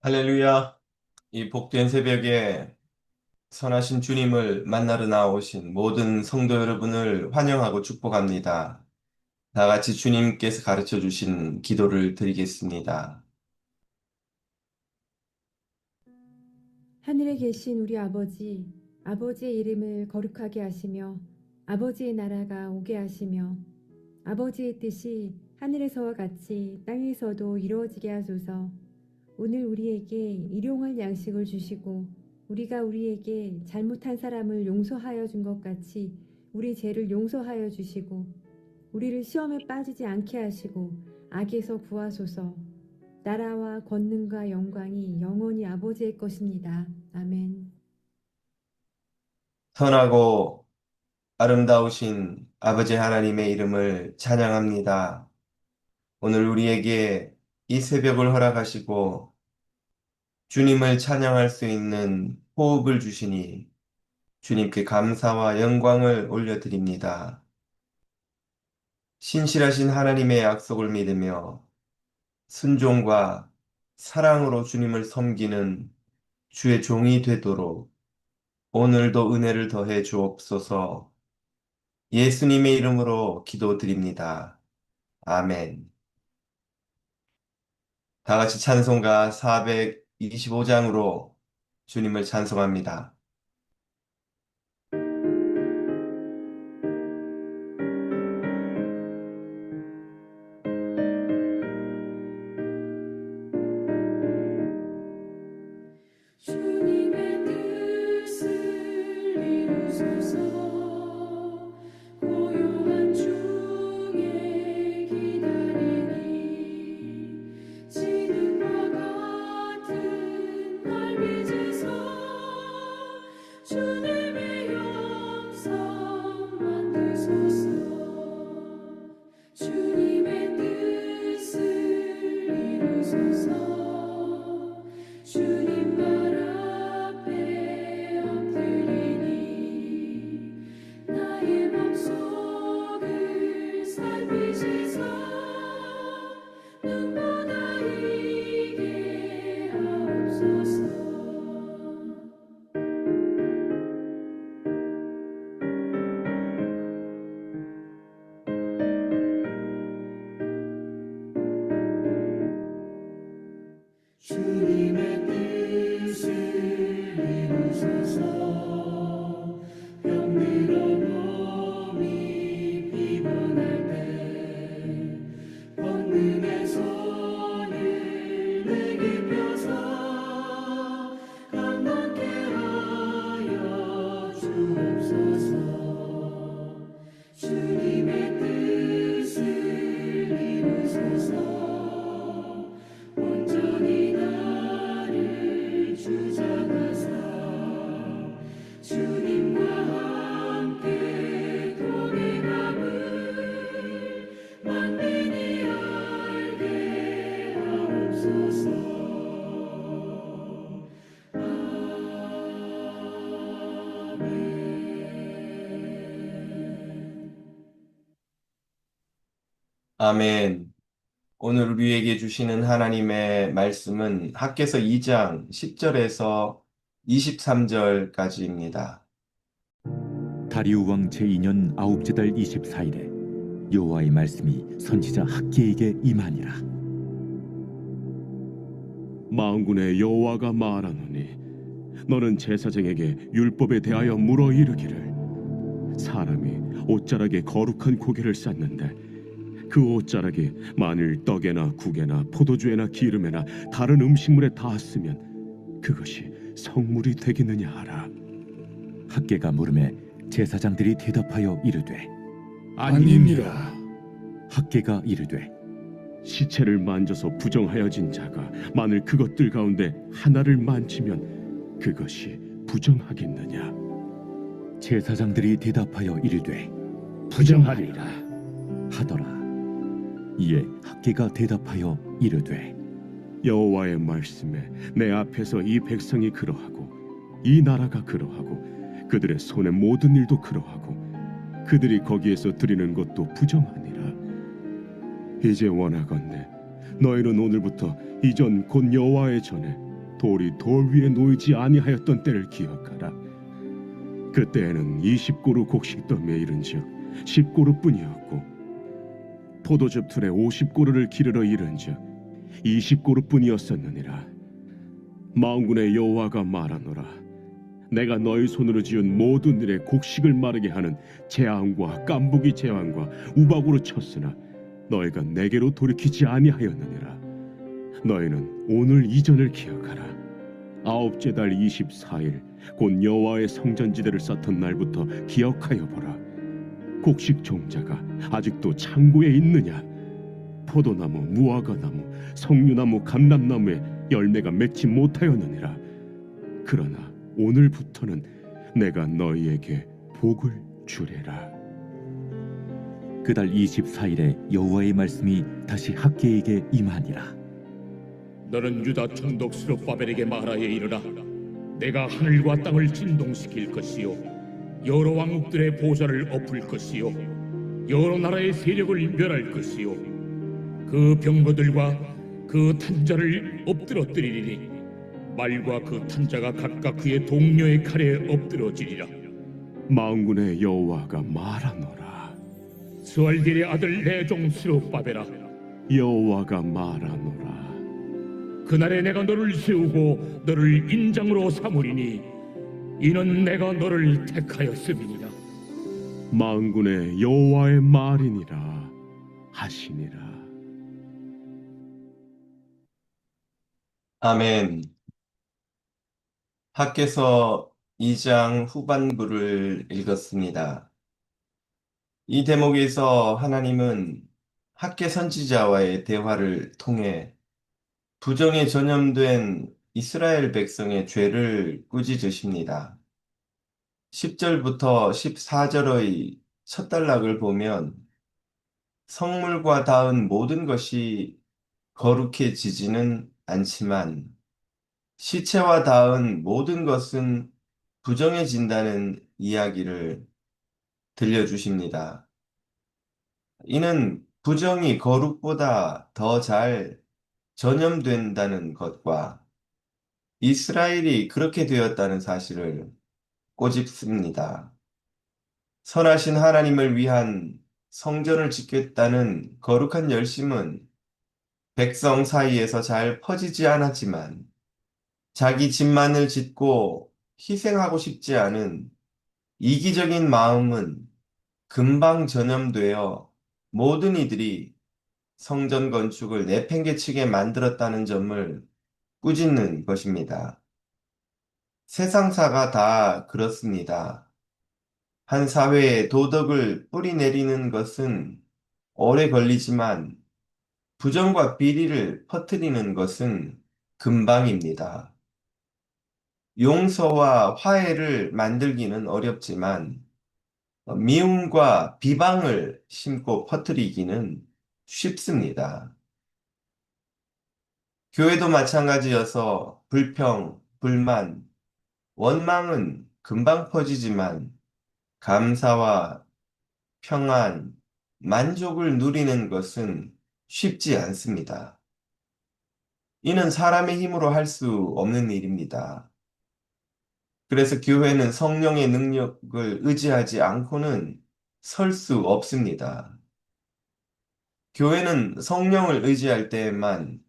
할렐루야. 이 복된 새벽에 선하신 주님을 만나러 나오신 모든 성도 여러분을 환영하고 축복합니다. 다 같이 주님께서 가르쳐 주신 기도를 드리겠습니다. 하늘에 계신 우리 아버지, 아버지의 이름을 거룩하게 하시며 아버지의 나라가 오게 하시며 아버지의 뜻이 하늘에서와 같이 땅에서도 이루어지게 하소서. 오늘 우리에게 일용할 양식을 주시고 우리가 우리에게 잘못한 사람을 용서하여 준 것 같이 우리 죄를 용서하여 주시고 우리를 시험에 빠지지 않게 하시고 악에서 구하소서. 나라와 권능과 영광이 영원히 아버지의 것입니다. 아멘. 선하고 아름다우신 아버지 하나님의 이름을 찬양합니다. 오늘 우리에게 이 새벽을 허락하시고 주님을 찬양할 수 있는 호흡을 주시니 주님께 감사와 영광을 올려드립니다. 신실하신 하나님의 약속을 믿으며 순종과 사랑으로 주님을 섬기는 주의 종이 되도록 오늘도 은혜를 더해 주옵소서. 예수님의 이름으로 기도드립니다. 아멘. 다 같이 찬송가 425장으로 주님을 찬송합니다. 주님의 뜻을 이루소서. 고요한 중에 기다리니 지능과 같은 날 빚으소. 주님의 영성 만드소서. 주님의 뜻을 이루소서. 주님 발 앞에 엎드리니 나의 맘속을 살피시사 눈보다 이게 하옵소서. 주님의 뜻을 이루소서. 병들어 몸이 피곤할 때 권능의 손을 내게 펴서 강건케 하여 주옵소서. 주님의 뜻을 이루소서. 온전히 나를 주장하사 주님과 함께 동행함을 만민이 알게 하옵소서. 아멘. 아멘. 오늘 우리에게 주시는 하나님의 말씀은 학개서 2장 10절에서 23절까지입니다. 다리우 왕 제2년 아홉째 달 24일에 여호와의 말씀이 선지자 학기에게 임하니라. 만군의 여호와가 말하노니 너는 제사장에게 율법에 대하여 물어 이르기를 사람이 옷자락에 거룩한 고기를 쌓는데 그 옷자락이 만일 떡에나 국에나 포도주에나 기름에나 다른 음식물에 닿았으면 그것이 성물이 되겠느냐 하라. 학계가 물음에 제사장들이 대답하여 이르되 아니니라. 학계가 이르되 시체를 만져서 부정하여진 자가 만일 그것들 가운데 하나를 만지면 그것이 부정하겠느냐. 제사장들이 대답하여 이르되 부정하리라 하더라. 이에 학계가 대답하여 이르되 여호와의 말씀에 내 앞에서 이 백성이 그러하고 이 나라가 그러하고 그들의 손의 모든 일도 그러하고 그들이 거기에서 드리는 것도 부정하니라. 이제 원하건대 너희는 오늘부터 이전 곧 여호와의 전에 돌이 돌 위에 놓이지 아니하였던 때를 기억하라. 그때에는 20고루 곡식더미에 이른즉 10고루뿐이었고 포도즙 틀에 50고루를 기르러 이른즉 20고루뿐이었었느니라. 만군의 여호와가 말하노라. 내가 너희 손으로 지은 모든 일에 곡식을 마르게 하는 재앙과 깐부기 재앙과 우박으로 쳤으나 너희가 내게로 돌이키지 아니하였느니라. 너희는 오늘 이전을 기억하라. 아홉째 달 24일 곧 여호와의 성전지대를 쌓던 날부터 기억하여 보라. 곡식 종자가 아직도 창고에 있느냐? 포도나무, 무화과나무, 석류나무, 감람나무에 열매가 맺지 못하였느니라. 그러나 오늘부터는 내가 너희에게 복을 주리라. 그달 24일에 여호와의 말씀이 다시 학개에게 임하니라. 너는 유다 총독 스룹바벨에게 말하여 이르라. 내가 하늘과 땅을 진동시킬 것이요 여러 왕국들의 보좌를 엎을 것이요 여러 나라의 세력을 멸할 것이요 그 병거들과 그 탄자를 엎드러뜨리리니 말과 그 탄자가 각각 그의 동료의 칼에 엎드러지리라. 만군의 여호와가 말하노라. 스알겔의 아들 내 종 스룹바벨아, 여호와가 말하노라. 그날에 내가 너를 세우고 너를 인장으로 삼으리니 이는 내가 너를 택하였음이니라. 만군의 여호와의 말이니라 하시니라. 아멘. 학개서 2장 후반부를 읽었습니다. 이 대목에서 하나님은 학개 선지자와의 대화를 통해 부정에 전염된 이스라엘 백성의 죄를 꾸짖으십니다. 10절부터 14절의 첫 단락을 보면 성물과 닿은 모든 것이 거룩해지지는 않지만 시체와 닿은 모든 것은 부정해진다는 이야기를 들려주십니다. 이는 부정이 거룩보다 더 잘 전염된다는 것과 이스라엘이 그렇게 되었다는 사실을 꼬집습니다. 선하신 하나님을 위한 성전을 짓겠다는 거룩한 열심은 백성 사이에서 잘 퍼지지 않았지만 자기 집만을 짓고 희생하고 싶지 않은 이기적인 마음은 금방 전염되어 모든 이들이 성전 건축을 내팽개치게 만들었다는 점을 꾸짖는 것입니다. 세상사가 다 그렇습니다. 한 사회에 도덕을 뿌리내리는 것은 오래 걸리지만 부정과 비리를 퍼뜨리는 것은 금방입니다. 용서와 화해를 만들기는 어렵지만 미움과 비방을 심고 퍼뜨리기는 쉽습니다. 교회도 마찬가지여서 불평, 불만, 원망은 금방 퍼지지만 감사와 평안, 만족을 누리는 것은 쉽지 않습니다. 이는 사람의 힘으로 할 수 없는 일입니다. 그래서 교회는 성령의 능력을 의지하지 않고는 설 수 없습니다. 교회는 성령을 의지할 때에만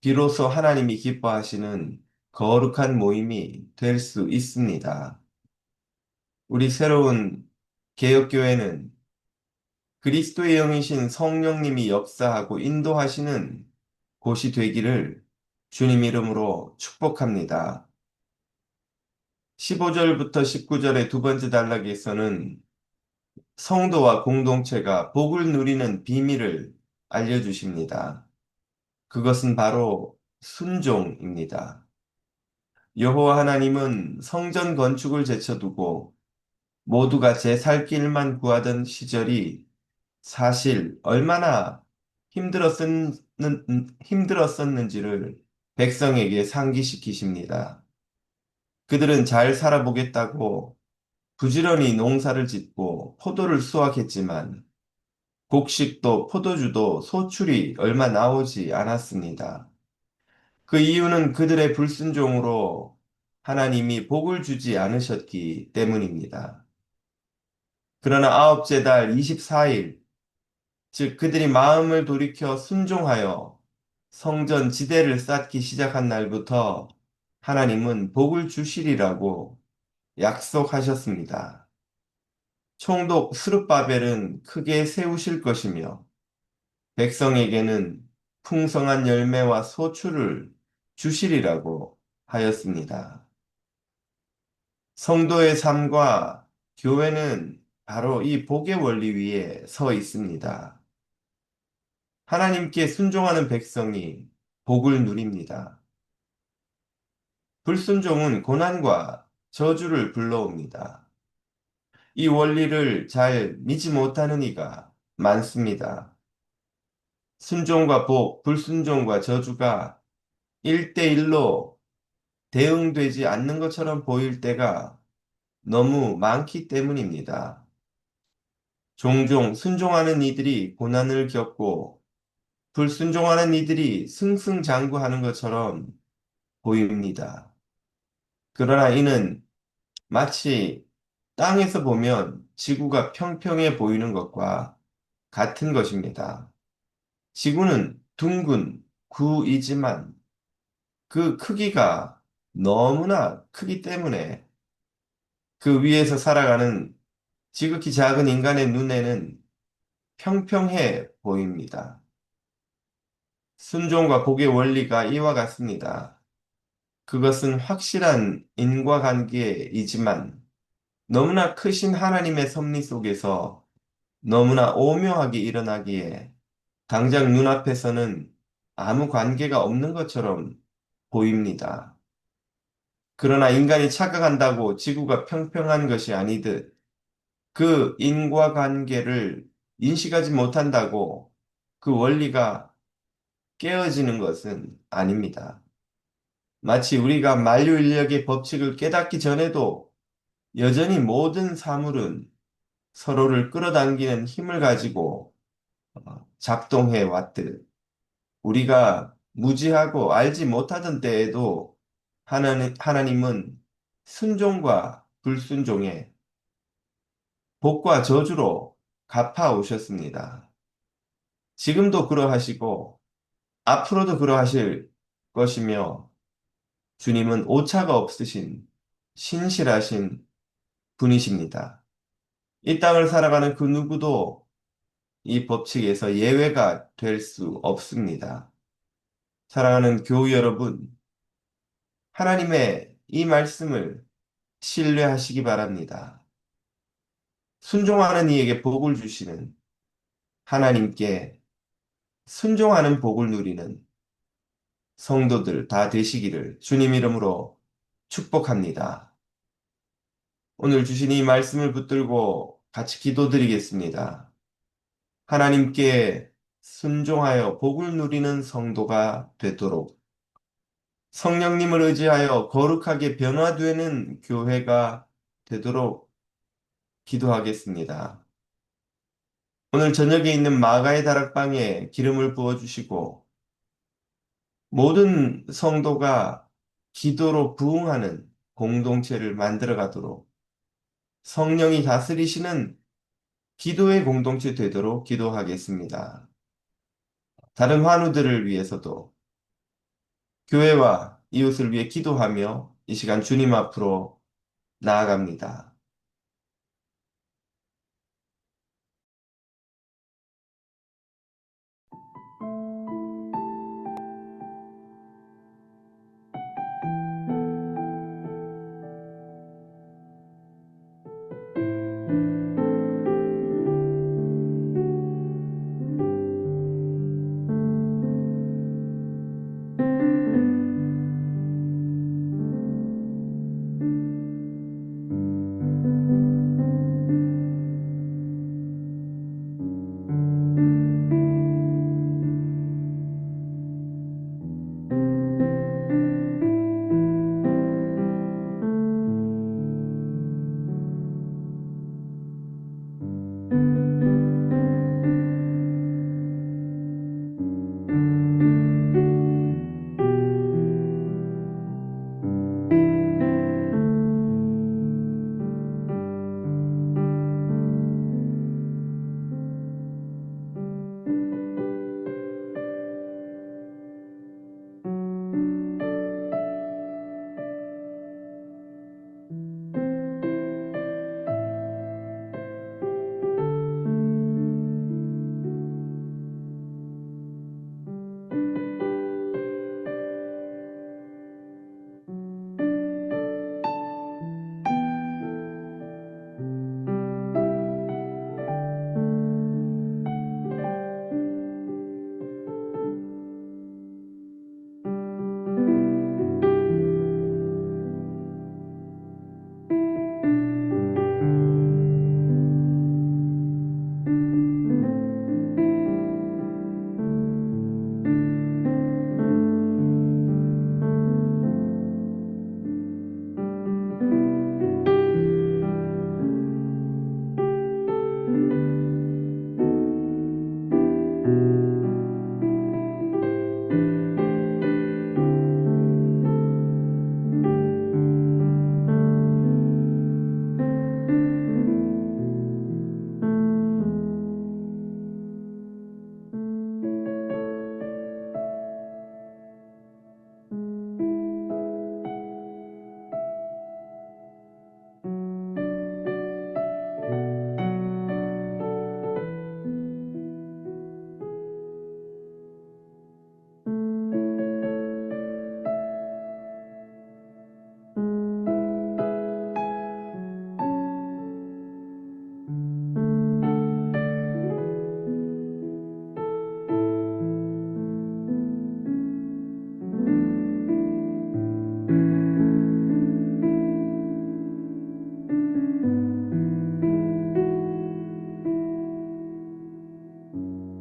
비로소 하나님이 기뻐하시는 거룩한 모임이 될 수 있습니다. 우리 새로운 개혁교회는 그리스도의 영이신 성령님이 역사하고 인도하시는 곳이 되기를 주님 이름으로 축복합니다. 15절부터 19절의 두 번째 단락에서는 성도와 공동체가 복을 누리는 비밀을 알려주십니다. 그것은 바로 순종입니다. 여호와 하나님은 성전 건축을 제쳐두고 모두가 제 살 길만 구하던 시절이 사실 얼마나 힘들었었는지를 백성에게 상기시키십니다. 그들은 잘 살아보겠다고 부지런히 농사를 짓고 포도를 수확했지만 곡식도 포도주도 소출이 얼마 나오지 않았습니다. 그 이유는 그들의 불순종으로 하나님이 복을 주지 않으셨기 때문입니다. 그러나 아홉째 달 24일, 즉 그들이 마음을 돌이켜 순종하여 성전 지대를 쌓기 시작한 날부터 하나님은 복을 주시리라고 약속하셨습니다. 총독 스룹바벨은 크게 세우실 것이며 백성에게는 풍성한 열매와 소출을 주시리라고 하였습니다. 성도의 삶과 교회는 바로 이 복의 원리 위에 서 있습니다. 하나님께 순종하는 백성이 복을 누립니다. 불순종은 고난과 저주를 불러옵니다. 이 원리를 잘 믿지 못하는 이가 많습니다. 순종과 복, 불순종과 저주가 1대1로 대응되지 않는 것처럼 보일 때가 너무 많기 때문입니다. 종종 순종하는 이들이 고난을 겪고 불순종하는 이들이 승승장구하는 것처럼 보입니다. 그러나 이는 마치 땅에서 보면 지구가 평평해 보이는 것과 같은 것입니다. 지구는 둥근 구이지만 그 크기가 너무나 크기 때문에 그 위에서 살아가는 지극히 작은 인간의 눈에는 평평해 보입니다. 순종과 복의 원리가 이와 같습니다. 그것은 확실한 인과관계이지만 너무나 크신 하나님의 섭리 속에서 너무나 오묘하게 일어나기에 당장 눈앞에서는 아무 관계가 없는 것처럼 보입니다. 그러나 인간이 착각한다고 지구가 평평한 것이 아니듯 그 인과관계를 인식하지 못한다고 그 원리가 깨어지는 것은 아닙니다. 마치 우리가 만유인력의 법칙을 깨닫기 전에도 여전히 모든 사물은 서로를 끌어당기는 힘을 가지고 작동해 왔듯 우리가 무지하고 알지 못하던 때에도 하나님은 순종과 불순종에 복과 저주로 갚아 오셨습니다. 지금도 그러하시고 앞으로도 그러하실 것이며 주님은 오차가 없으신 신실하신 분이십니다. 이 땅을 살아가는 그 누구도 이 법칙에서 예외가 될 수 없습니다. 사랑하는 교우 여러분, 하나님의 이 말씀을 신뢰하시기 바랍니다. 순종하는 이에게 복을 주시는 하나님께 순종하는 복을 누리는 성도들 다 되시기를 주님 이름으로 축복합니다. 오늘 주신 이 말씀을 붙들고 같이 기도드리겠습니다. 하나님께 순종하여 복을 누리는 성도가 되도록 성령님을 의지하여 거룩하게 변화되는 교회가 되도록 기도하겠습니다. 오늘 저녁에 있는 마가의 다락방에 기름을 부어주시고 모든 성도가 기도로 부응하는 공동체를 만들어 가도록 성령이 다스리시는 기도의 공동체 되도록 기도하겠습니다. 다른 환우들을 위해서도 교회와 이웃을 위해 기도하며 이 시간 주님 앞으로 나아갑니다.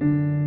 주